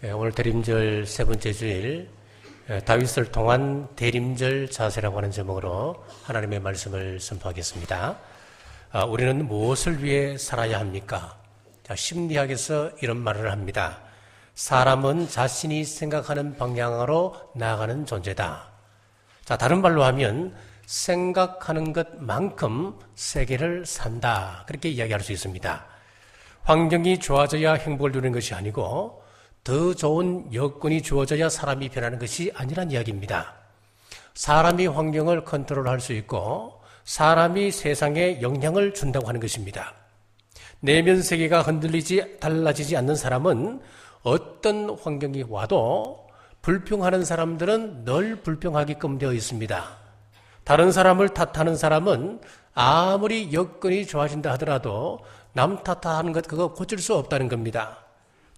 오늘 대림절 세 번째 주일, 다윗을 통한 대림절 자세라고 하는 제목으로 하나님의 말씀을 선포하겠습니다. 우리는 무엇을 위해 살아야 합니까? 심리학에서 이런 말을 합니다. 사람은 자신이 생각하는 방향으로 나아가는 존재다. 다른 말로 하면 생각하는 것만큼 세계를 산다. 그렇게 이야기할 수 있습니다. 환경이 좋아져야 행복을 누리는 것이 아니고 더 좋은 여건이 주어져야 사람이 변하는 것이 아니란 이야기입니다. 사람이 환경을 컨트롤할 수 있고 사람이 세상에 영향을 준다고 하는 것입니다. 내면 세계가 달라지지 않는 사람은 어떤 환경이 와도 불평하는 사람들은 늘 불평하게끔 되어 있습니다. 다른 사람을 탓하는 사람은 아무리 여건이 좋아진다 하더라도 남 탓하는 것 그거 고칠 수 없다는 겁니다.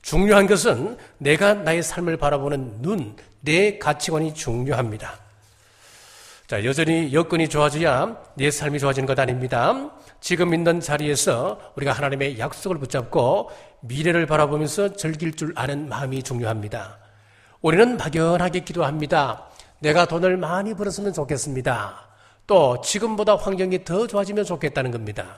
중요한 것은 내가 나의 삶을 바라보는 눈, 내 가치관이 중요합니다. 여전히 여건이 좋아져야 내 삶이 좋아지는 것 아닙니다. 지금 있는 자리에서 우리가 하나님의 약속을 붙잡고 미래를 바라보면서 즐길 줄 아는 마음이 중요합니다. 우리는 막연하게 기도합니다. 내가 돈을 많이 벌었으면 좋겠습니다. 또 지금보다 환경이 더 좋아지면 좋겠다는 겁니다.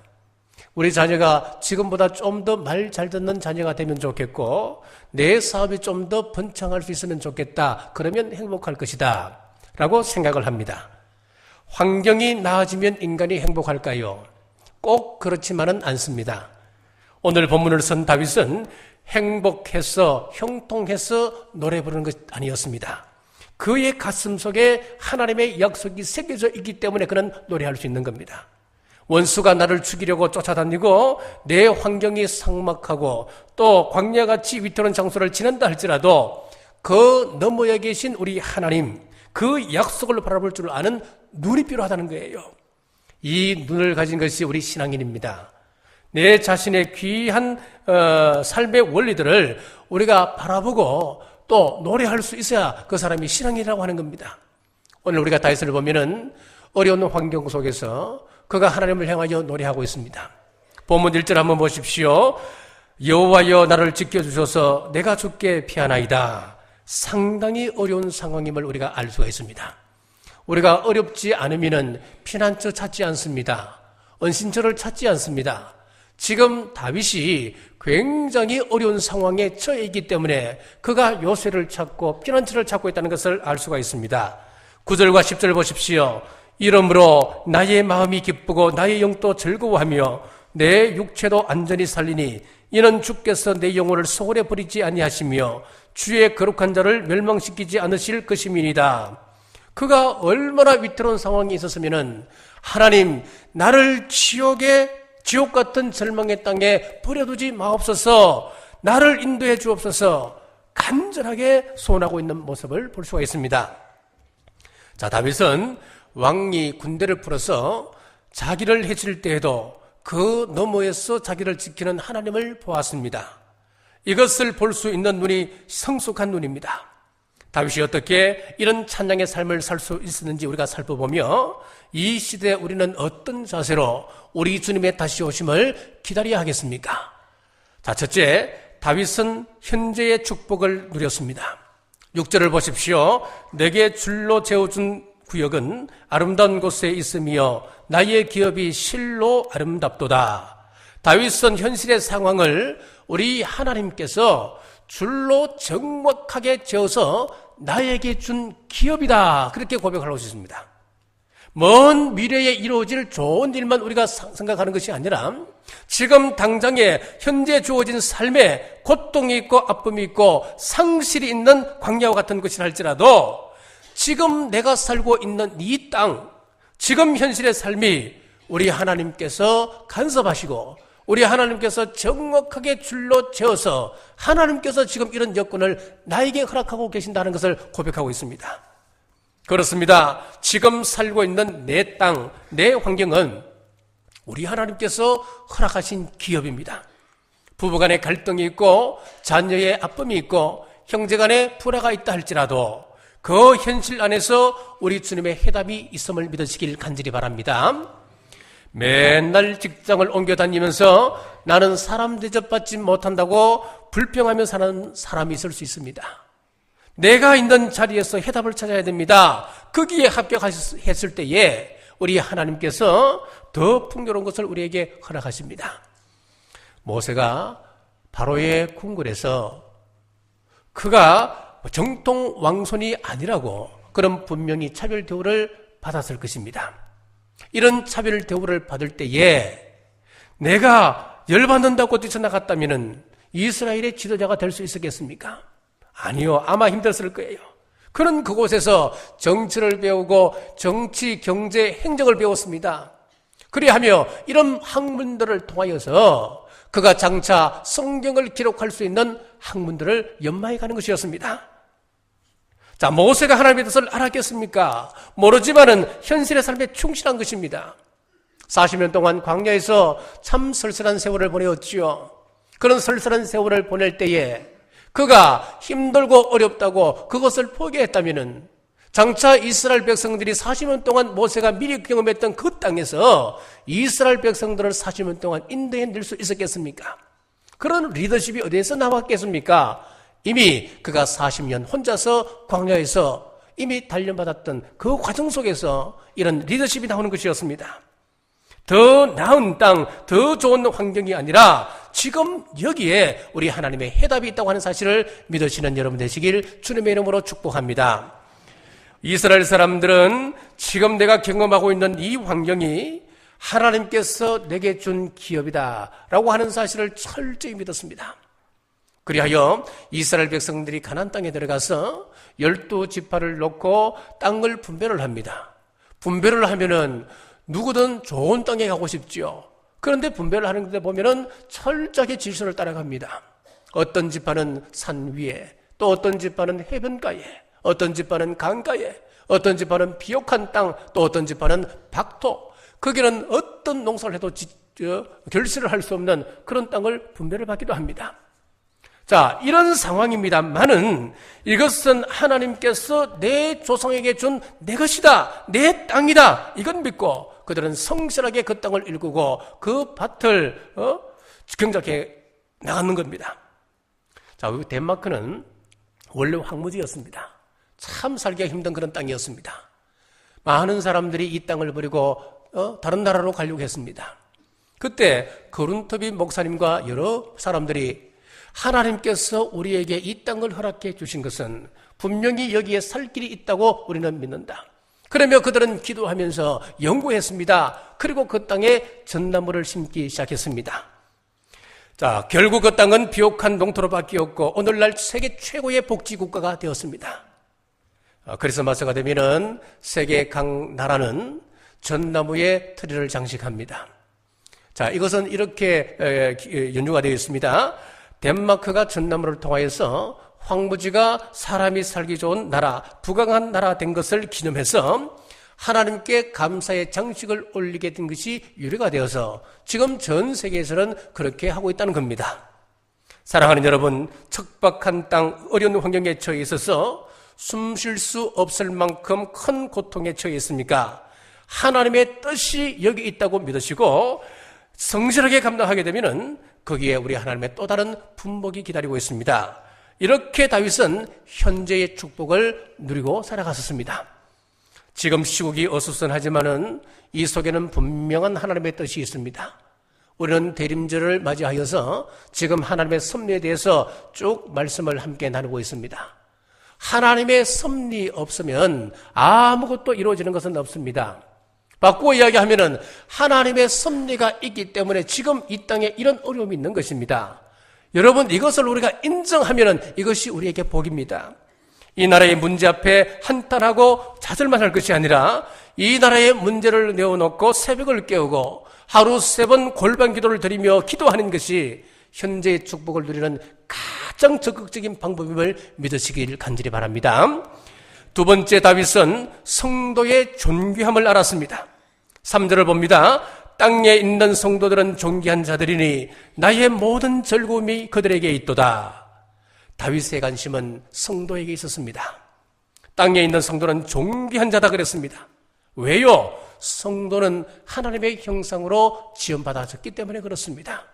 우리 자녀가 지금보다 좀 더 말 잘 듣는 자녀가 되면 좋겠고 내 사업이 좀 더 번창할 수 있으면 좋겠다. 그러면 행복할 것이다. 라고 생각을 합니다. 환경이 나아지면 인간이 행복할까요? 꼭 그렇지만은 않습니다. 오늘 본문을 쓴 다윗은 행복해서 형통해서 노래 부르는 것 아니었습니다. 그의 가슴 속에 하나님의 약속이 새겨져 있기 때문에 그는 노래할 수 있는 겁니다. 원수가 나를 죽이려고 쫓아다니고 내 환경이 삭막하고 또 광야같이 위태로운 장소를 지난다 할지라도 그 너머에 계신 우리 하나님, 그 약속을 바라볼 줄 아는 눈이 필요하다는 거예요. 이 눈을 가진 것이 우리 신앙인입니다. 내 자신의 귀한 삶의 원리들을 우리가 바라보고 또 노래할 수 있어야 그 사람이 신앙이라고 하는 겁니다. 오늘 우리가 다윗을 보면은 어려운 환경 속에서 그가 하나님을 향하여 노래하고 있습니다. 본문 1절 한번 보십시오. 여호와여 나를 지켜주셔서 내가 주께 피하나이다. 상당히 어려운 상황임을 우리가 알 수가 있습니다. 우리가 어렵지 않으면 피난처 찾지 않습니다. 은신처를 찾지 않습니다. 지금 다윗이 굉장히 어려운 상황에 처해 있기 때문에 그가 요새를 찾고 피난처를 찾고 있다는 것을 알 수가 있습니다. 9절과 10절 보십시오. 이러므로 나의 마음이 기쁘고 나의 영도 즐거워하며 내 육체도 안전히 살리니 이는 주께서 내 영혼을 소홀히 버리지 아니하시며 주의 거룩한 자를 멸망시키지 않으실 것임이니이다. 그가 얼마나 위태로운 상황이 있었으면 하나님 나를 지옥 같은 절망의 땅에 버려두지 마옵소서, 나를 인도해 주옵소서 간절하게 소원하고 있는 모습을 볼 수가 있습니다. 다윗은 왕이 군대를 풀어서 자기를 해칠 때에도 그 너머에서 자기를 지키는 하나님을 보았습니다. 이것을 볼 수 있는 눈이 성숙한 눈입니다. 다윗이 어떻게 이런 찬양의 삶을 살 수 있었는지 우리가 살펴보며 이 시대에 우리는 어떤 자세로 우리 주님의 다시 오심을 기다려야 하겠습니까? 첫째, 다윗은 현재의 축복을 누렸습니다. 6절을 보십시오. 내게 줄로 재어준 구역은 아름다운 곳에 있으며 나의 기업이 실로 아름답도다. 다윗은 현실의 상황을 우리 하나님께서 줄로 정확하게 재어서 나에게 준 기업이다. 그렇게 고백하고 있습니다. 먼 미래에 이루어질 좋은 일만 우리가 생각하는 것이 아니라 지금 당장에 현재 주어진 삶에 고통이 있고 아픔이 있고 상실이 있는 광야와 같은 것이라 할지라도 지금 내가 살고 있는 이 땅, 지금 현실의 삶이 우리 하나님께서 간섭하시고 우리 하나님께서 정확하게 줄로 재어서 하나님께서 지금 이런 여건을 나에게 허락하고 계신다는 것을 고백하고 있습니다. 그렇습니다. 지금 살고 있는 내 땅, 내 환경은 우리 하나님께서 허락하신 기업입니다. 부부간에 갈등이 있고 자녀의 아픔이 있고 형제간에 불화가 있다 할지라도 그 현실 안에서 우리 주님의 해답이 있음을 믿으시길 간절히 바랍니다. 맨날 직장을 옮겨 다니면서 나는 사람 대접받지 못한다고 불평하며 사는 사람이 있을 수 있습니다. 내가 있는 자리에서 해답을 찾아야 됩니다. 거기에 합격했을 때에 우리 하나님께서 더 풍요로운 것을 우리에게 허락하십니다. 모세가 바로의 궁궐에서 그가 정통 왕손이 아니라고 그런 분명히 차별 대우를 받았을 것입니다. 이런 차별 대우를 받을 때에 내가 열받는다고 뛰쳐나갔다면 이스라엘의 지도자가 될 수 있었겠습니까? 아니요. 아마 힘들었을 거예요. 그는 그곳에서 정치를 배우고 정치, 경제, 행정을 배웠습니다. 그리하며 이런 학문들을 통하여서 그가 장차 성경을 기록할 수 있는 학문들을 연마해 가는 것이었습니다. 자, 모세가 하나님의 뜻을 알았겠습니까? 모르지만은 현실의 삶에 충실한 것입니다. 40년 동안 광야에서 참 쓸쓸한 세월을 보내었지요. 그런 쓸쓸한 세월을 보낼 때에 그가 힘들고 어렵다고 그것을 포기했다면은 장차 이스라엘 백성들이 40년 동안 모세가 미리 경험했던 그 땅에서 이스라엘 백성들을 40년 동안 인도해 낼 수 있었겠습니까? 그런 리더십이 어디에서 나왔겠습니까? 이미 그가 40년 혼자서 광야에서 이미 단련받았던 그 과정 속에서 이런 리더십이 나오는 것이었습니다. 더 나은 땅, 더 좋은 환경이 아니라 지금 여기에 우리 하나님의 해답이 있다고 하는 사실을 믿으시는 여러분 되시길 주님의 이름으로 축복합니다. 이스라엘 사람들은 지금 내가 경험하고 있는 이 환경이 하나님께서 내게 준 기업이다 라고 하는 사실을 철저히 믿었습니다. 그리하여 이스라엘 백성들이 가나안 땅에 들어가서 12지파를 놓고 땅을 분배를 합니다. 분배를 하면은 누구든 좋은 땅에 가고 싶지요. 그런데 분배를 하는데 보면은 철저하게 질서를 따라갑니다. 어떤 지파는 산 위에, 또 어떤 지파는 해변가에, 어떤 지파는 강가에, 어떤 지파는 비옥한 땅, 또 어떤 지파는 박토. 거기는 어떤 농사를 해도 결실을 할 수 없는 그런 땅을 분배를 받기도 합니다. 자, 이런 상황입니다만은 이것은 하나님께서 내 조상에게 준 내 것이다, 내 땅이다, 이건 믿고 그들은 성실하게 그 땅을 일구고 그 밭을 경작해 나가는 겁니다. 자, 덴마크는 원래 황무지였습니다. 참 살기가 힘든 그런 땅이었습니다. 많은 사람들이 이 땅을 버리고 다른 나라로 가려고 했습니다. 그때 거룬터비 목사님과 여러 사람들이 하나님께서 우리에게 이 땅을 허락해 주신 것은 분명히 여기에 살 길이 있다고 우리는 믿는다. 그러며 그들은 기도하면서 연구했습니다. 그리고 그 땅에 전나무를 심기 시작했습니다. 자, 결국 그 땅은 비옥한 농토로 바뀌었고 오늘날 세계 최고의 복지국가가 되었습니다. 크리스마스가 되면은 세계 각 나라는 전나무의 트리를 장식합니다. 자, 이것은 이렇게 연주가 되어 있습니다. 덴마크가 전나무를 통하여서 황무지가 사람이 살기 좋은 나라, 부강한 나라 된 것을 기념해서 하나님께 감사의 장식을 올리게 된 것이 유래가 되어서 지금 전 세계에서는 그렇게 하고 있다는 겁니다. 사랑하는 여러분, 척박한 땅, 어려운 환경에 처해 있어서 숨 쉴 수 없을 만큼 큰 고통에 처해 있습니까? 하나님의 뜻이 여기 있다고 믿으시고 성실하게 감당하게 되면은 거기에 우리 하나님의 또 다른 분복이 기다리고 있습니다. 이렇게 다윗은 현재의 축복을 누리고 살아갔었습니다. 지금 시국이 어수선하지만은 이 속에는 분명한 하나님의 뜻이 있습니다. 우리는 대림절을 맞이하여서 지금 하나님의 섭리에 대해서 쭉 말씀을 함께 나누고 있습니다. 하나님의 섭리 없으면 아무것도 이루어지는 것은 없습니다. 바꾸어 이야기하면은 하나님의 섭리가 있기 때문에 지금 이 땅에 이런 어려움이 있는 것입니다. 여러분, 이것을 우리가 인정하면은 이것이 우리에게 복입니다. 이 나라의 문제 앞에 한탄하고 좌절만 할 것이 아니라 이 나라의 문제를 내어놓고 새벽을 깨우고 하루 3번 골반 기도를 드리며 기도하는 것이 현재의 축복을 누리는 가장 적극적인 방법임을 믿으시길 간절히 바랍니다. 두 번째, 다윗은 성도의 존귀함을 알았습니다. 3절을 봅니다. 땅에 있는 성도들은 존귀한 자들이니 나의 모든 즐거움이 그들에게 있도다. 다윗의 관심은 성도에게 있었습니다. 땅에 있는 성도는 존귀한 자다 그랬습니다. 왜요? 성도는 하나님의 형상으로 지음받아졌기 때문에 그렇습니다.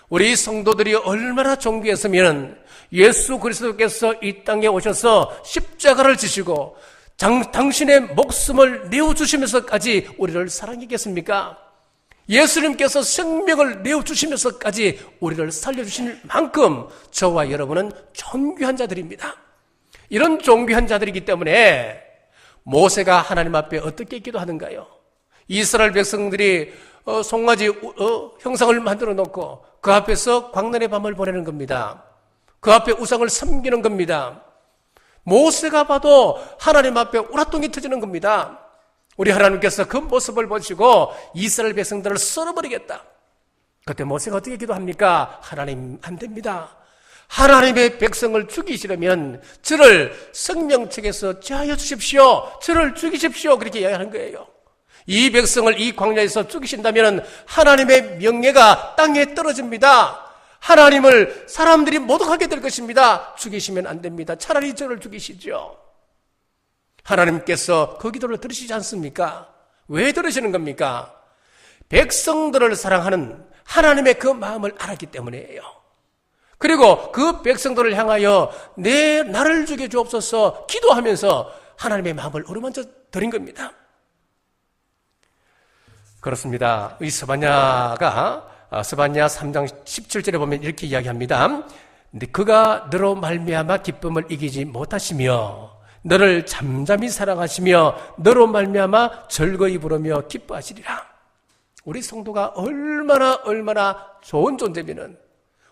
우리 성도들이 얼마나 존귀했으면 예수 그리스도께서 이 땅에 오셔서 십자가를 지시고 당신의 목숨을 내어주시면서까지 우리를 사랑했겠습니까? 예수님께서 생명을 내어주시면서까지 우리를 살려주신 만큼 저와 여러분은 존귀한 자들입니다. 이런 존귀한 자들이기 때문에 모세가 하나님 앞에 어떻게 기도하는가요? 이스라엘 백성들이 송아지 형상을 만들어 놓고 그 앞에서 광란의 밤을 보내는 겁니다. 그 앞에 우상을 섬기는 겁니다. 모세가 봐도 하나님 앞에 우라통이 터지는 겁니다. 우리 하나님께서 그 모습을 보시고 이스라엘 백성들을 썰어버리겠다. 그때 모세가 어떻게 기도합니까? 하나님, 안 됩니다. 하나님의 백성을 죽이시려면 저를 생명책에서 제하여 주십시오. 저를 죽이십시오. 그렇게 이야기하는 거예요. 이 백성을 이 광야에서 죽이신다면 하나님의 명예가 땅에 떨어집니다. 하나님을 사람들이 모독하게 될 것입니다. 죽이시면 안 됩니다. 차라리 저를 죽이시죠. 하나님께서 그 기도를 들으시지 않습니까? 왜 들으시는 겁니까? 백성들을 사랑하는 하나님의 그 마음을 알았기 때문이에요. 그리고 그 백성들을 향하여 나를 죽여주옵소서 기도하면서 하나님의 마음을 어루만져 드린 겁니다. 그렇습니다. 이 스바냐가 스바냐 3장 17절에 보면 이렇게 이야기합니다. 그가 너로 말미암아 기쁨을 이기지 못하시며 너를 잠잠히 사랑하시며 너로 말미암아 즐거이 부르며 기뻐하시리라. 우리 성도가 얼마나 좋은 존재면은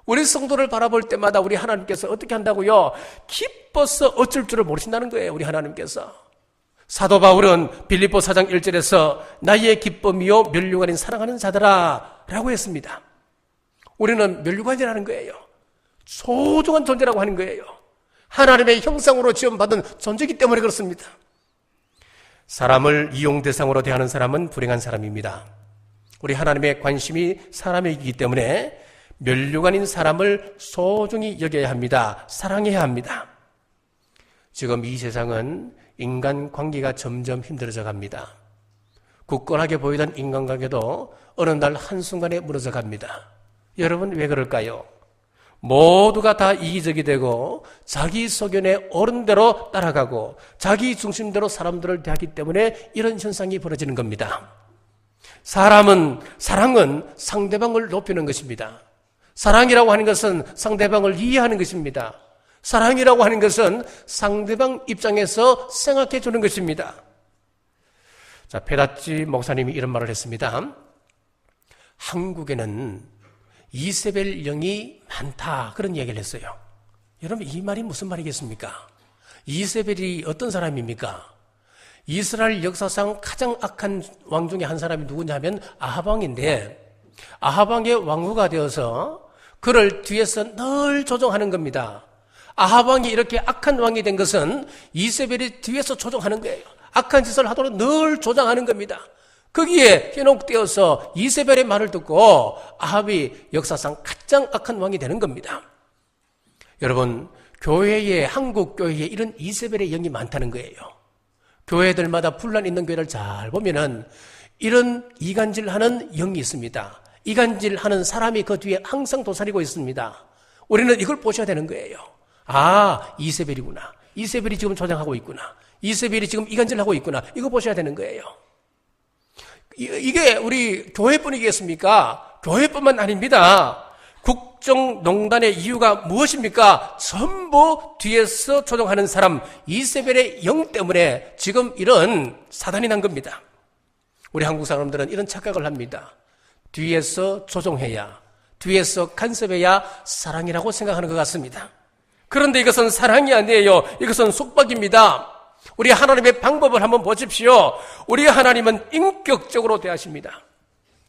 우리 성도를 바라볼 때마다 우리 하나님께서 어떻게 한다고요? 기뻐서 어쩔 줄을 모르신다는 거예요. 우리 하나님께서. 사도 바울은 빌립보 4장 1절에서 나의 기쁨이요 면류관인 사랑하는 자들아 라고 했습니다. 우리는 면류관이라는 거예요. 소중한 존재라고 하는 거예요. 하나님의 형상으로 지음받은 존재이기 때문에 그렇습니다. 사람을 이용 대상으로 대하는 사람은 불행한 사람입니다. 우리 하나님의 관심이 사람이기 때문에 면류관인 사람을 소중히 여겨야 합니다. 사랑해야 합니다. 지금 이 세상은 인간 관계가 점점 힘들어져 갑니다. 굳건하게 보이던 인간관계도 어느 날 한순간에 무너져 갑니다. 여러분 왜 그럴까요? 모두가 다 이기적이 되고 자기 소견에 옳은 대로 따라가고 자기 중심대로 사람들을 대하기 때문에 이런 현상이 벌어지는 겁니다. 사랑은 상대방을 높이는 것입니다. 사랑이라고 하는 것은 상대방을 이해하는 것입니다. 사랑이라고 하는 것은 상대방 입장에서 생각해 주는 것입니다. 자, 페다치 목사님이 이런 말을 했습니다. 한국에는 이세벨 영이 많다. 그런 얘기를 했어요. 여러분, 이 말이 무슨 말이겠습니까? 이세벨이 어떤 사람입니까? 이스라엘 역사상 가장 악한 왕 중에 한 사람이 누구냐면 아합 왕인데 아합 왕의 왕후가 되어서 그를 뒤에서 늘 조종하는 겁니다. 아합 왕이 이렇게 악한 왕이 된 것은 이세벨이 뒤에서 조종하는 거예요. 악한 짓을 하도록 늘 조장하는 겁니다. 거기에 현혹되어서 이세벨의 말을 듣고 아합이 역사상 가장 악한 왕이 되는 겁니다. 여러분, 한국 교회에 이런 이세벨의 영이 많다는 거예요. 교회들마다 분란 있는 교회를 잘 보면은 이런 이간질하는 영이 있습니다. 이간질하는 사람이 그 뒤에 항상 도사리고 있습니다. 우리는 이걸 보셔야 되는 거예요. 아, 이세벨이구나. 이세벨이 지금 조장하고 있구나. 이세벨이 지금 이간질하고 있구나. 이거 보셔야 되는 거예요. 이게 우리 교회뿐이겠습니까? 교회뿐만 아닙니다. 국정농단의 이유가 무엇입니까? 전부 뒤에서 조종하는 사람 이세벨의 영 때문에 지금 이런 사단이 난 겁니다. 우리 한국 사람들은 이런 착각을 합니다. 뒤에서 조종해야, 뒤에서 간섭해야 사랑이라고 생각하는 것 같습니다. 그런데 이것은 사랑이 아니에요. 이것은 속박입니다. 우리 하나님의 방법을 한번 보십시오. 우리 하나님은 인격적으로 대하십니다.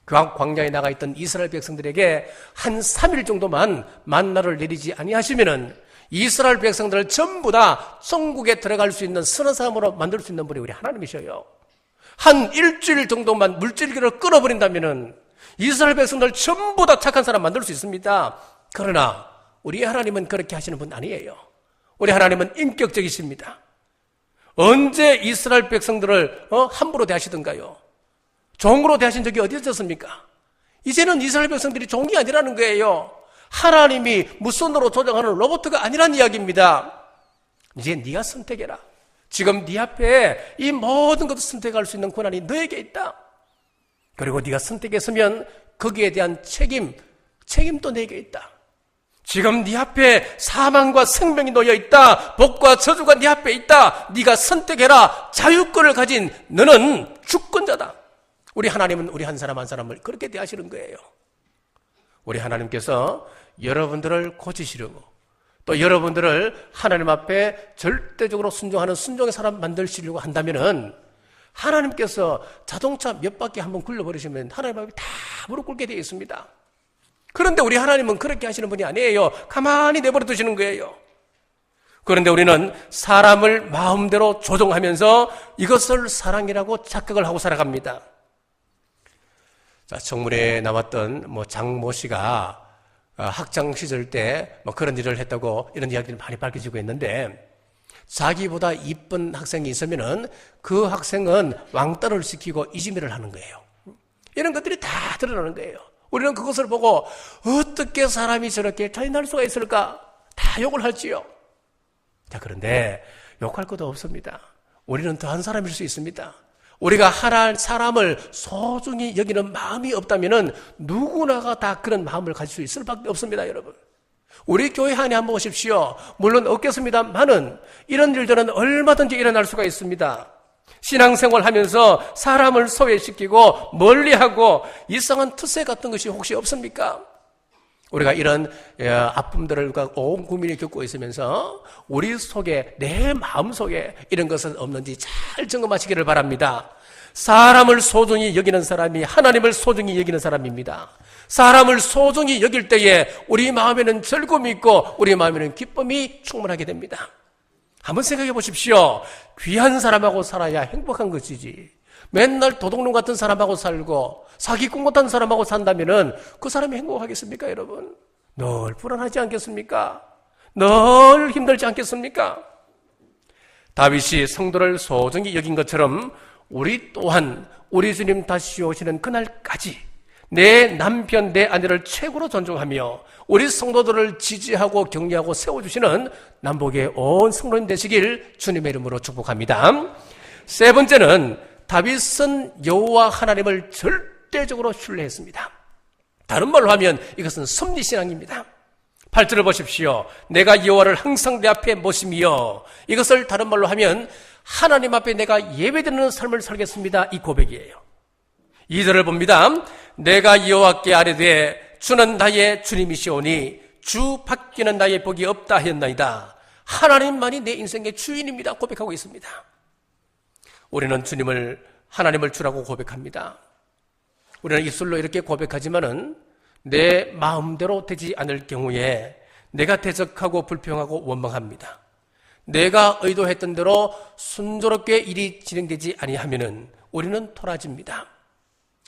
그 광야에 나가 있던 이스라엘 백성들에게 한 3일 정도만 만나를 내리지 아니하시면은 이스라엘 백성들을 전부 다 천국에 들어갈 수 있는 선한 사람으로 만들 수 있는 분이 우리 하나님이셔요. 한 일주일 정도만 물질기를 끊어버린다면은 이스라엘 백성들 전부 다 착한 사람 만들 수 있습니다. 그러나 우리 하나님은 그렇게 하시는 분 아니에요. 우리 하나님은 인격적이십니다. 언제 이스라엘 백성들을 함부로 대하시던가요? 종으로 대하신 적이 어디 있었습니까? 이제는 이스라엘 백성들이 종이 아니라는 거예요. 하나님이 무선으로 조정하는 로봇가 아니라는 이야기입니다. 이제 네가 선택해라. 지금 네 앞에 이 모든 것을 선택할 수 있는 권한이 너에게 있다. 그리고 네가 선택했으면 거기에 대한 책임도 너에게 있다. 지금 네 앞에 사망과 생명이 놓여 있다. 복과 저주가 네 앞에 있다. 네가 선택해라. 자유권을 가진 너는 주권자다. 우리 하나님은 우리 한 사람 한 사람을 그렇게 대하시는 거예요. 우리 하나님께서 여러분들을 고치시려고 또 여러분들을 하나님 앞에 절대적으로 순종하는 순종의 사람 만드시려고 한다면은 하나님께서 자동차 몇 바퀴 한번 굴려버리시면 하나님 앞에 다 무릎 꿇게 되어 있습니다. 그런데 우리 하나님은 그렇게 하시는 분이 아니에요. 가만히 내버려 두시는 거예요. 그런데 우리는 사람을 마음대로 조종하면서 이것을 사랑이라고 착각을 하고 살아갑니다. 자, 청문회에 나왔던 장모 씨가 학창 시절 때 그런 일을 했다고 이런 이야기들이 많이 밝혀지고 있는데, 자기보다 이쁜 학생이 있으면은 그 학생은 왕따를 시키고 이지매를 하는 거예요. 이런 것들이 다 드러나는 거예요. 우리는 그것을 보고 어떻게 사람이 저렇게 잔인할 수가 있을까? 다 욕을 하지요. 자, 그런데 욕할 것도 없습니다. 우리는 더한 사람일 수 있습니다. 우리가 사람을 소중히 여기는 마음이 없다면은 누구나가 다 그런 마음을 가질 수 있을 밖에 없습니다, 여러분. 우리 교회 안에 한번 오십시오. 물론 없겠습니다만은 이런 일들은 얼마든지 일어날 수가 있습니다. 신앙생활 하면서 사람을 소외시키고 멀리하고 이상한 특세 같은 것이 혹시 없습니까? 우리가 이런 아픔들과 온 국민이 겪고 있으면서 우리 속에, 내 마음 속에 이런 것은 없는지 잘 점검하시기를 바랍니다. 사람을 소중히 여기는 사람이 하나님을 소중히 여기는 사람입니다. 사람을 소중히 여길 때에 우리 마음에는 즐거움이 있고 우리 마음에는 기쁨이 충만하게 됩니다. 한번 생각해 보십시오. 귀한 사람하고 살아야 행복한 것이지, 맨날 도둑놈 같은 사람하고 살고 사기꾼 같은 사람하고 산다면은 그 사람이 행복하겠습니까, 여러분? 늘 불안하지 않겠습니까? 늘 힘들지 않겠습니까? 다윗이 성도를 소중히 여긴 것처럼 우리 또한 우리 주님 다시 오시는 그날까지 내 남편, 내 아내를 최고로 존중하며 우리 성도들을 지지하고 격려하고 세워주시는 남북의 온 성도님 되시길 주님의 이름으로 축복합니다. 세 번째는 다윗은 여호와 하나님을 절대적으로 신뢰했습니다. 다른 말로 하면 이것은 섭리신앙입니다. 8절을 보십시오. 내가 여호와를 항상 내 앞에 모시며, 이것을 다른 말로 하면 하나님 앞에 내가 예배드리는 삶을 살겠습니다, 이 고백이에요. 2절을 봅니다. 내가 여호와께 아뢰되 주는 나의 주님이시오니 주 밖에는 나의 복이 없다 하였나이다. 하나님만이 내 인생의 주인입니다, 고백하고 있습니다. 우리는 하나님을 주라고 고백합니다. 우리는 입술로 이렇게 고백하지만은 내 마음대로 되지 않을 경우에 내가 대적하고 불평하고 원망합니다. 내가 의도했던 대로 순조롭게 일이 진행되지 아니하면은 우리는 토라집니다.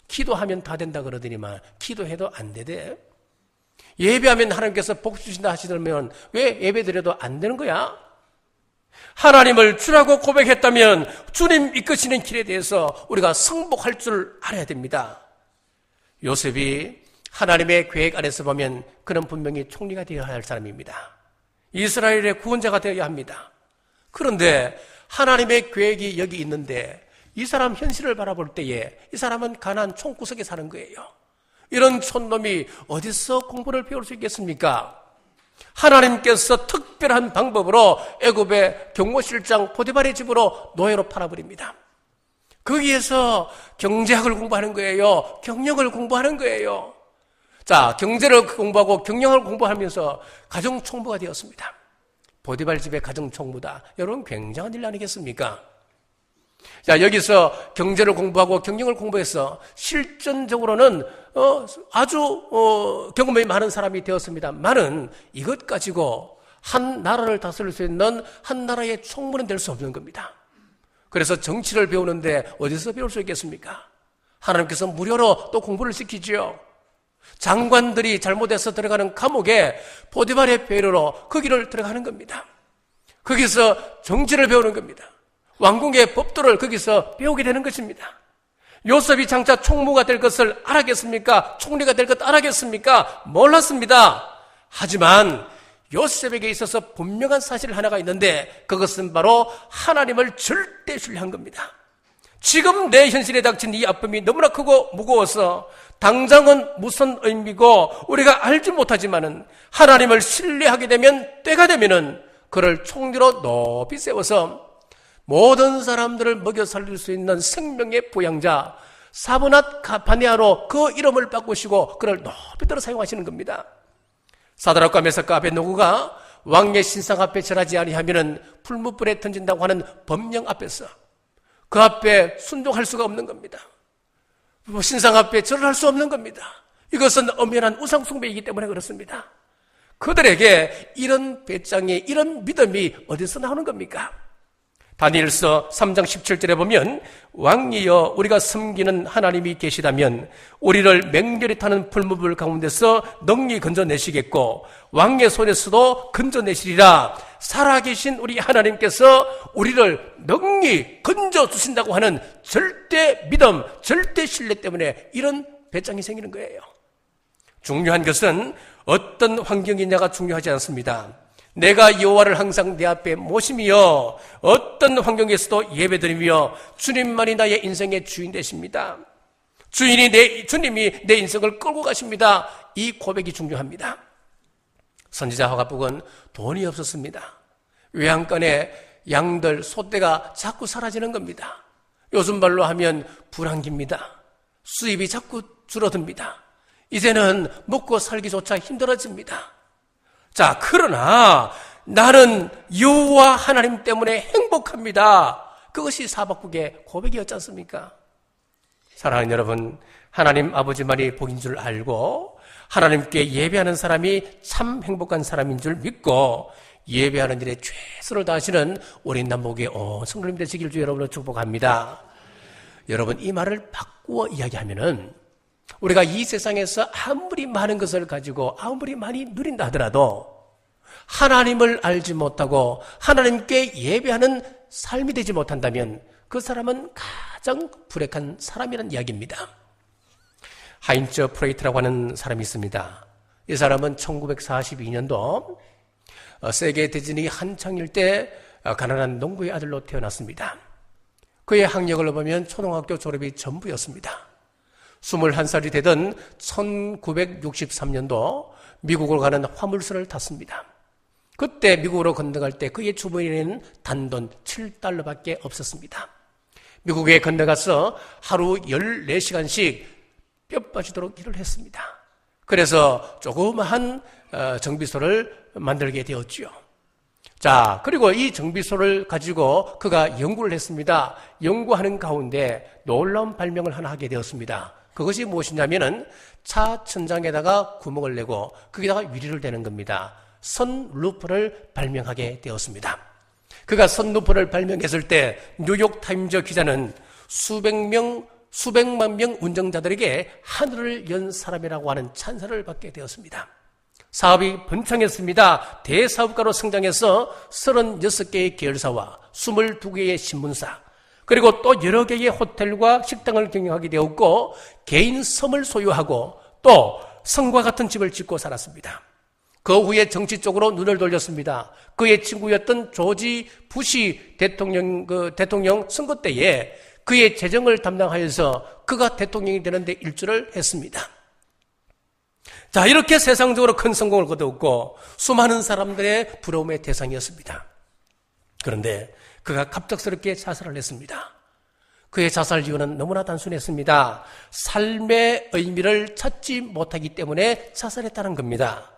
기도하면 다 된다 그러더니만 기도해도 안 되대. 예배하면 하나님께서 복 주신다 하시더면 왜 예배 드려도 안 되는 거야? 하나님을 주라고 고백했다면 주님 이끄시는 길에 대해서 우리가 승복할 줄 알아야 됩니다. 요셉이 하나님의 계획 안에서 보면 그는 분명히 총리가 되어야 할 사람입니다. 이스라엘의 구원자가 되어야 합니다. 그런데 하나님의 계획이 여기 있는데 이 사람 현실을 바라볼 때에 이 사람은 가나안 총구석에 사는 거예요. 이런 촌놈이 어디서 공부를 배울 수 있겠습니까? 하나님께서 특별한 방법으로 애굽의 경호실장 보디발의 집으로 노예로 팔아버립니다. 거기에서 경제학을 공부하는 거예요. 경영을 공부하는 거예요. 자, 경제를 공부하고 경영을 공부하면서 가정총무가 되었습니다. 보디발 집의 가정총무다. 여러분, 굉장한 일 아니겠습니까? 자, 여기서 경제를 공부하고 경영을 공부해서 실전적으로는 아주 경험이 많은 사람이 되었습니다만은 이것 가지고 한 나라를 다스릴 수 있는 한 나라의 총무는 될 수 없는 겁니다. 그래서 정치를 배우는데 어디서 배울 수 있겠습니까? 하나님께서 무료로 또 공부를 시키지요. 장관들이 잘못해서 들어가는 감옥에 보디발의 배려로 거기를 들어가는 겁니다. 거기서 정치를 배우는 겁니다. 왕궁의 법도를 거기서 배우게 되는 것입니다. 요셉이 장차 총무가 될 것을 알았겠습니까? 총리가 될 것 알았겠습니까? 몰랐습니다. 하지만 요셉에게 있어서 분명한 사실 하나가 있는데 그것은 바로 하나님을 절대 신뢰한 겁니다. 지금 내 현실에 닥친 이 아픔이 너무나 크고 무거워서 당장은 무슨 의미고 우리가 알지 못하지만은 하나님을 신뢰하게 되면 때가 되면은 그를 총리로 높이 세워서 모든 사람들을 먹여 살릴 수 있는 생명의 보양자 사브낫 가파네아로 그 이름을 바꾸시고 그를 높이 들어 사용하시는 겁니다. 사드락과 메삭과 아벳노고가 왕의 신상 앞에 절하지 아니하면은 풀무불에 던진다고 하는 법령 앞에서 그 앞에 순종할 수가 없는 겁니다. 신상 앞에 절을 할 수 없는 겁니다. 이것은 엄연한 우상 숭배이기 때문에 그렇습니다. 그들에게 이런 배짱이, 이런 믿음이 어디서 나오는 겁니까? 다니엘서 3장 17절에 보면 왕이여 우리가 섬기는 하나님이 계시다면 우리를 맹렬히 타는 풀무불 가운데서 능히 건져내시겠고 왕의 손에서도 건져내시리라. 살아계신 우리 하나님께서 우리를 능히 건져주신다고 하는 절대 믿음, 절대 신뢰 때문에 이런 배짱이 생기는 거예요. 중요한 것은 어떤 환경이냐가 중요하지 않습니다. 내가 여호와를 항상 내 앞에 모심이여 어떤 환경에서도 예배드리며 주님만이 나의 인생의 주인 되십니다. 주님이 내 인생을 끌고 가십니다. 이 고백이 중요합니다. 선지자 하갑북은 돈이 없었습니다. 외양간에 양들, 소떼가 자꾸 사라지는 겁니다. 요즘 말로 하면 불황기입니다. 수입이 자꾸 줄어듭니다. 이제는 먹고 살기조차 힘들어집니다. 자, 그러나 나는 여호와 하나님 때문에 행복합니다. 그것이 사박국의 고백이었지 않습니까? 사랑하는 여러분, 하나님 아버지만이 복인 줄 알고 하나님께 예배하는 사람이 참 행복한 사람인 줄 믿고 예배하는 일에 최선을 다하시는 우리 남북의 성도님 되시길 주 여러분을 축복합니다. 여러분, 이 말을 바꾸어 이야기하면은 우리가 이 세상에서 아무리 많은 것을 가지고 아무리 많이 누린다 하더라도 하나님을 알지 못하고 하나님께 예배하는 삶이 되지 못한다면 그 사람은 가장 불행한 사람이라는 이야기입니다. 하인츠 프레이트라고 하는 사람이 있습니다. 이 사람은 1942년도 세계 대전이 한창일 때 가난한 농부의 아들로 태어났습니다. 그의 학력을 보면 초등학교 졸업이 전부였습니다. 21살이 되던 1963년도 미국으로 가는 화물선을 탔습니다. 그때 미국으로 건너갈 때 그의 주머니에는 단돈 7달러밖에 없었습니다. 미국에 건너가서 하루 14시간씩 뼈 빠지도록 일을 했습니다. 그래서 조그마한 정비소를 만들게 되었지요. 자, 그리고 이 정비소를 가지고 그가 연구를 했습니다. 연구하는 가운데 놀라운 발명을 하나 하게 되었습니다. 그것이 무엇이냐면은 차 천장에다가 구멍을 내고 거기다가 유리를 대는 겁니다. 선루프를 발명하게 되었습니다. 그가 선루프를 발명했을 때 뉴욕 타임즈 기자는 수백만 명 운전자들에게 하늘을 연 사람이라고 하는 찬사를 받게 되었습니다. 사업이 번창했습니다. 대사업가로 성장해서 36개의 계열사와 22개의 신문사, 그리고 또 여러 개의 호텔과 식당을 경영하게 되었고 개인 섬을 소유하고 또 성과 같은 집을 짓고 살았습니다. 그 후에 정치 쪽으로 눈을 돌렸습니다. 그의 친구였던 조지 부시 대통령 선거 때에 그의 재정을 담당하여서 그가 대통령이 되는데 일조를 했습니다. 자, 이렇게 세상적으로 큰 성공을 거두었고 수많은 사람들의 부러움의 대상이었습니다. 그런데 그가 갑작스럽게 자살을 했습니다. 그의 자살 이유는 너무나 단순했습니다. 삶의 의미를 찾지 못하기 때문에 자살했다는 겁니다.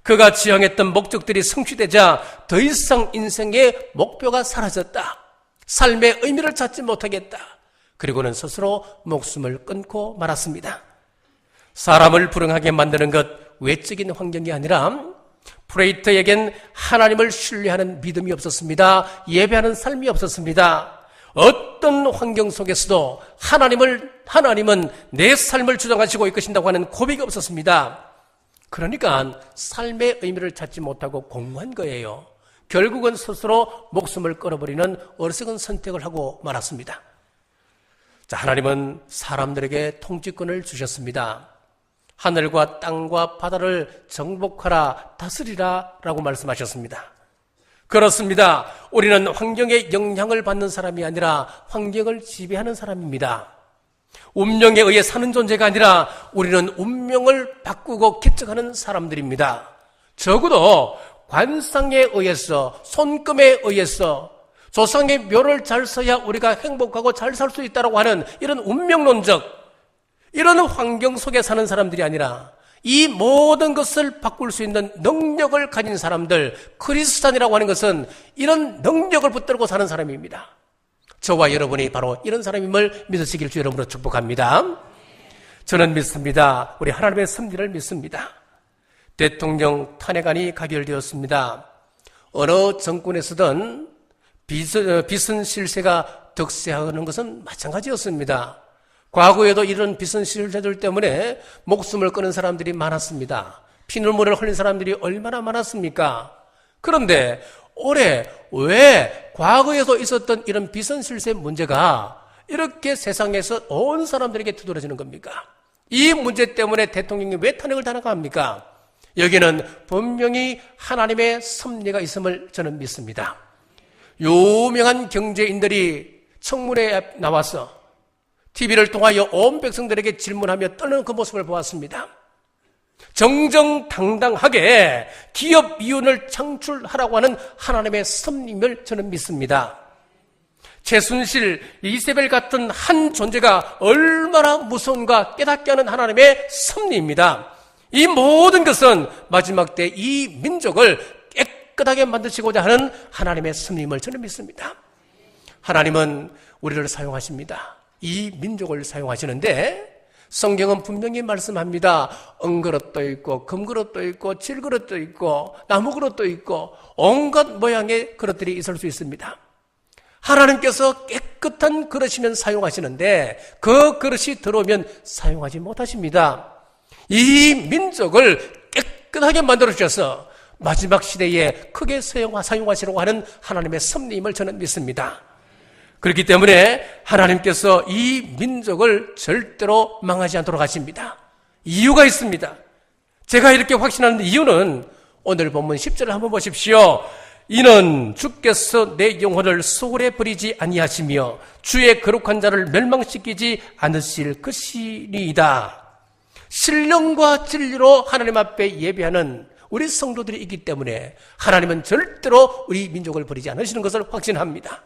그가 지향했던 목적들이 성취되자 더 이상 인생의 목표가 사라졌다. 삶의 의미를 찾지 못하겠다. 그리고는 스스로 목숨을 끊고 말았습니다. 사람을 불행하게 만드는 것 외적인 환경이 아니라 프레이트에겐 하나님을 신뢰하는 믿음이 없었습니다. 예배하는 삶이 없었습니다. 어떤 환경 속에서도 하나님은 내 삶을 주장하시고 있으신다고 하는 고백이 없었습니다. 그러니까 삶의 의미를 찾지 못하고 공고한 거예요. 결국은 스스로 목숨을 끊어버리는 어리석은 선택을 하고 말았습니다. 자, 하나님은 사람들에게 통치권을 주셨습니다. 하늘과 땅과 바다를 정복하라, 다스리라 라고 말씀하셨습니다. 그렇습니다. 우리는 환경의 영향을 받는 사람이 아니라 환경을 지배하는 사람입니다. 운명에 의해 사는 존재가 아니라 우리는 운명을 바꾸고 개척하는 사람들입니다. 적어도 관상에 의해서, 손금에 의해서 조상의 묘를 잘 써야 우리가 행복하고 잘 살 수 있다고 하는 이런 운명론적, 이런 환경 속에 사는 사람들이 아니라 이 모든 것을 바꿀 수 있는 능력을 가진 사람들, 크리스찬이라고 하는 것은 이런 능력을 붙들고 사는 사람입니다. 저와 여러분이 바로 이런 사람임을 믿으시길 주 이름으로 축복합니다. 저는 믿습니다. 우리 하나님의 섭리를 믿습니다. 대통령 탄핵안이 가결되었습니다. 어느 정권에서든 빚은 실세가 득세하는 것은 마찬가지였습니다. 과거에도 이런 빚은 실세들 때문에 목숨을 끊은 사람들이 많았습니다. 피눈물을 흘린 사람들이 얼마나 많았습니까? 그런데 올해 왜 과거에도 있었던 이런 빚은 실세 문제가 이렇게 세상에서 온 사람들에게 두드러지는 겁니까? 이 문제 때문에 대통령이 왜 탄핵을 당합니까? 여기는 분명히 하나님의 섭리가 있음을 저는 믿습니다. 유명한 경제인들이 청문회에 나와서 TV를 통하여 온 백성들에게 질문하며 떠는 그 모습을 보았습니다. 정정당당하게 기업 이윤을 창출하라고 하는 하나님의 섭리임을 저는 믿습니다. 최순실, 이세벨 같은 한 존재가 얼마나 무서운가 깨닫게 하는 하나님의 섭리입니다. 이 모든 것은 마지막 때 이 민족을 깨끗하게 만드시고자 하는 하나님의 섭리임을 저는 믿습니다. 하나님은 우리를 사용하십니다. 이 민족을 사용하시는데 성경은 분명히 말씀합니다. 은그릇도 있고 금그릇도 있고 질그릇도 있고 나무그릇도 있고 온갖 모양의 그릇들이 있을 수 있습니다. 하나님께서 깨끗한 그릇이면 사용하시는데 그 그릇이 들어오면 사용하지 못하십니다. 이 민족을 깨끗하게 만들어 주셔서 마지막 시대에 크게 사용하시려고 하는 하나님의 섭리임을 저는 믿습니다. 그렇기 때문에 하나님께서 이 민족을 절대로 망하지 않도록 하십니다. 이유가 있습니다. 제가 이렇게 확신하는 이유는 오늘 본문 10절을 한번 보십시오. 이는 주께서 내 영혼을 소홀히 버리지 아니하시며 주의 거룩한 자를 멸망시키지 않으실 것이니이다. 신령과 진리로 하나님 앞에 예배하는 우리 성도들이 있기 때문에 하나님은 절대로 우리 민족을 버리지 않으시는 것을 확신합니다.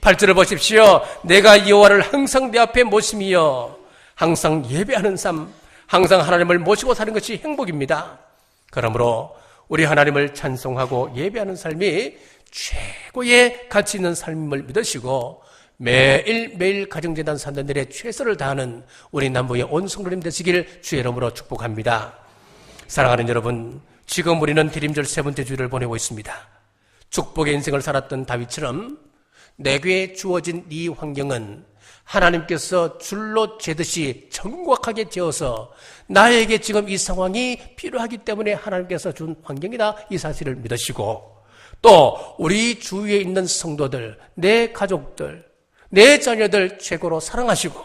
8절을 보십시오. 내가 여호와를 항상 내 앞에 모시며 항상 예배하는 삶, 항상 하나님을 모시고 사는 것이 행복입니다. 그러므로 우리 하나님을 찬송하고 예배하는 삶이 최고의 가치 있는 삶임을 믿으시고 매일매일 가정재단 산단들의 최선을 다하는 우리 남부의 온 성도님 되시길 주의 이름으로 축복합니다. 사랑하는 여러분, 지금 우리는 대림절 세 번째 주일을 보내고 있습니다. 축복의 인생을 살았던 다윗처럼 내게 주어진 이 환경은 하나님께서 줄로 재듯이 정확하게 재어서 나에게 지금 이 상황이 필요하기 때문에 하나님께서 준 환경이다, 이 사실을 믿으시고 또 우리 주위에 있는 성도들, 내 가족들, 내 자녀들 최고로 사랑하시고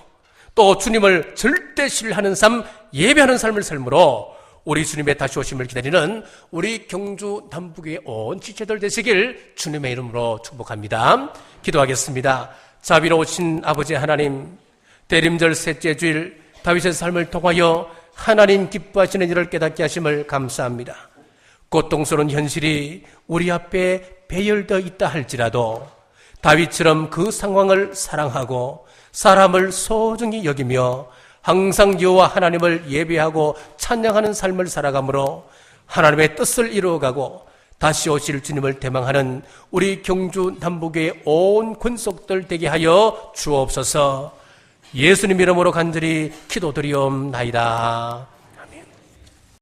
또 주님을 절대 신뢰하는 삶, 예배하는 삶을 삶으로 우리 주님의 다시 오심을 기다리는 우리 경주 남북의 온 지체들 되시길 주님의 이름으로 축복합니다. 기도하겠습니다. 자비로우신 아버지 하나님, 대림절 셋째 주일 다윗의 삶을 통하여 하나님 기뻐하시는 일을 깨닫게 하심을 감사합니다. 고통스러운 현실이 우리 앞에 배열되어 있다 할지라도 다윗처럼 그 상황을 사랑하고 사람을 소중히 여기며 항상 여호와 하나님을 예배하고 찬양하는 삶을 살아가므로 하나님의 뜻을 이루어가고 다시 오실 주님을 대망하는 우리 경주 남북의 온 권속들 되게 하여 주옵소서. 예수님 이름으로 간절히 기도드리옵나이다.